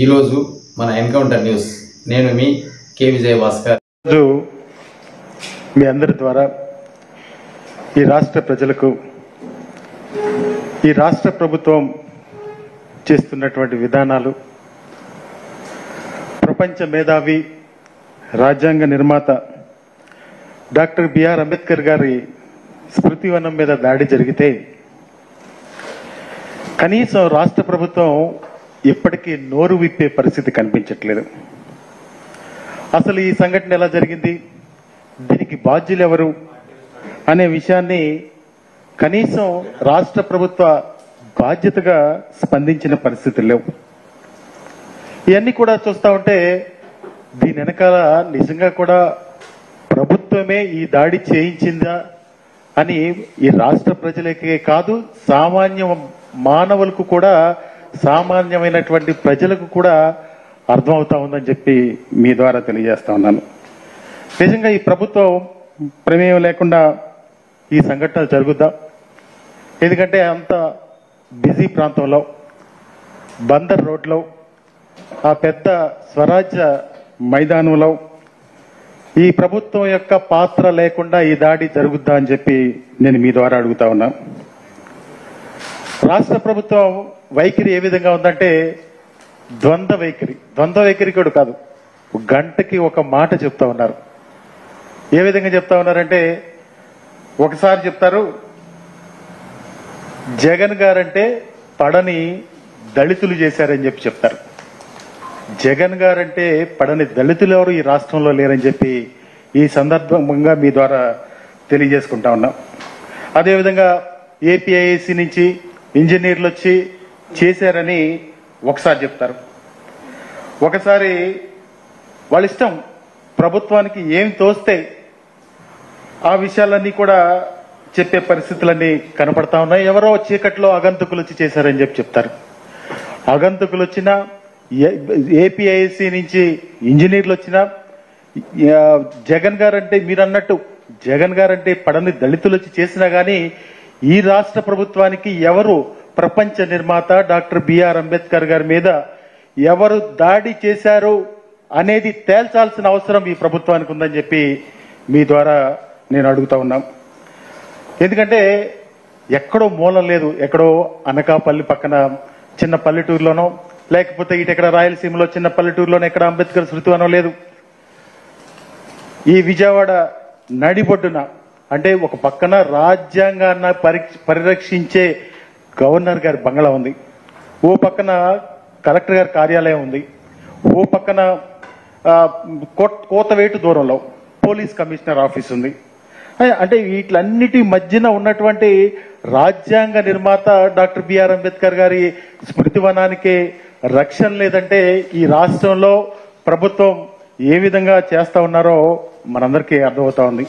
ఈరోజు మన encounter news నేను మీ కే విజయ భాస్కర్. మీ అందరి ద్వారా ఈ రాష్ట్ర ప్రజలకు ఈ రాష్ట్ర ప్రభుత్వం చేస్తున్నటువంటి విధానాలు, ప్రపంచ మేధావి రాజ్యాంగ నిర్మాత డాక్టర్ బిఆర్ అంబేద్కర్ గారి స్మృతివనం మీద దాడి జరిగితే కనీసం రాష్ట్ర ప్రభుత్వం ఇప్పటికీ నోరు విప్పే పరిస్థితి కనిపించట్లేదు. అసలు ఈ సంఘటన ఎలా జరిగింది, దీనికి బాధ్యులు ఎవరు అనే విషయాన్ని కనీసం రాష్ట్ర ప్రభుత్వ బాధ్యతగా స్పందించిన పరిస్థితులు లేవు. ఇవన్నీ కూడా చూస్తా ఉంటే దీని వెనకాల నిజంగా కూడా ప్రభుత్వమే ఈ దాడి చేయించిందా అని ఈ రాష్ట్ర ప్రజలకే కాదు, సామాన్య మానవులకు కూడా, సామాన్యమైనటువంటి ప్రజలకు కూడా అర్థమవుతా ఉందని చెప్పి మీ ద్వారా తెలియజేస్తా ఉన్నాను. నిజంగా ఈ ప్రభుత్వం ప్రమేయం లేకుండా ఈ సంఘటనలు జరుగుద్దా? ఎందుకంటే అంత బిజీ ప్రాంతంలో, బందర్ రోడ్లో, ఆ పెద్ద స్వరాజ్య మైదానంలో ఈ ప్రభుత్వం యొక్క పాత్ర లేకుండా ఈ దాడి జరుగుద్దా అని చెప్పి నేను మీ ద్వారా అడుగుతా ఉన్నా. రాష్ట్ర ప్రభుత్వం వైఖరి ఏ విధంగా ఉందంటే ద్వంద్వ వైఖరి కూడా కాదు, గంటకి ఒక మాట చెప్తా ఉన్నారు. ఏ విధంగా చెప్తా ఉన్నారంటే, ఒకసారి చెప్తారు జగన్ గారంటే పడని దళితులు చేశారని చెప్పి చెప్తారు. జగన్ గారంటే పడని దళితులు ఎవరు ఈ రాష్ట్రంలో లేరని చెప్పి ఈ సందర్భంగా మీ ద్వారా తెలియజేసుకుంటా ఉన్నాం. అదేవిధంగా ఏపీఐఏసీ నుంచి ఇంజనీర్లు వచ్చి చేశారని ఒకసారి చెప్తారు. ఒకసారి వాళ్ళ ఇష్టం, ప్రభుత్వానికి ఏం తోస్తే ఆ విషయాలన్నీ కూడా చెప్పే పరిస్థితులన్నీ కనపడతా ఉన్నాయి. ఎవరో చీకట్లో అగంతకులు వచ్చి చేశారని చెప్పి చెప్తారు. అగంతకులు వచ్చినా, ఏపీఐసి నుంచి ఇంజనీర్లు వచ్చినా, జగన్ గారంటే మీరు అన్నట్టు జగన్ గారంటే పడని దళితులు వచ్చి చేసినా గానీ ఈ రాష్ట్ర ప్రభుత్వానికి ఎవరు, ప్రపంచ నిర్మాత డాక్టర్ బిఆర్ అంబేద్కర్ గారి మీద ఎవరు దాడి చేశారు అనేది తేల్చాల్సిన అవసరం ఈ ప్రభుత్వానికి ఉందని చెప్పి మీ ద్వారా నేను అడుగుతా ఉన్నాం. ఎందుకంటే ఎక్కడో మూలం లేదు, ఎక్కడో అనకాపల్లి పక్కన చిన్న పల్లెటూరులోనో, లేకపోతే ఇటెక్కడ రాయలసీమలో చిన్న పల్లెటూరులోనో ఎక్కడ అంబేద్కర్ శృతివనం లేదు. ఈ విజయవాడ నడిబొడ్డున, అంటే ఒక పక్కన రాజ్యాంగాన్ని పరిరక్షించే గవర్నర్ గారి బంగ్లా ఉంది, ఓ పక్కన కలెక్టర్ గారి కార్యాలయం ఉంది, ఓ పక్కన కోతవేటు దూరంలో పోలీస్ కమిషనర్ ఆఫీస్ ఉంది. అంటే వీటిలన్నిటి మధ్యన ఉన్నటువంటి రాజ్యాంగ నిర్మాత డాక్టర్ బిఆర్ అంబేద్కర్ గారి స్మృతివనానికి రక్షణ లేదంటే ఈ రాష్ట్రంలో ప్రభుత్వం ఏ విధంగా చేస్తా ఉన్నారో మనందరికీ అర్థమవుతా ఉంది.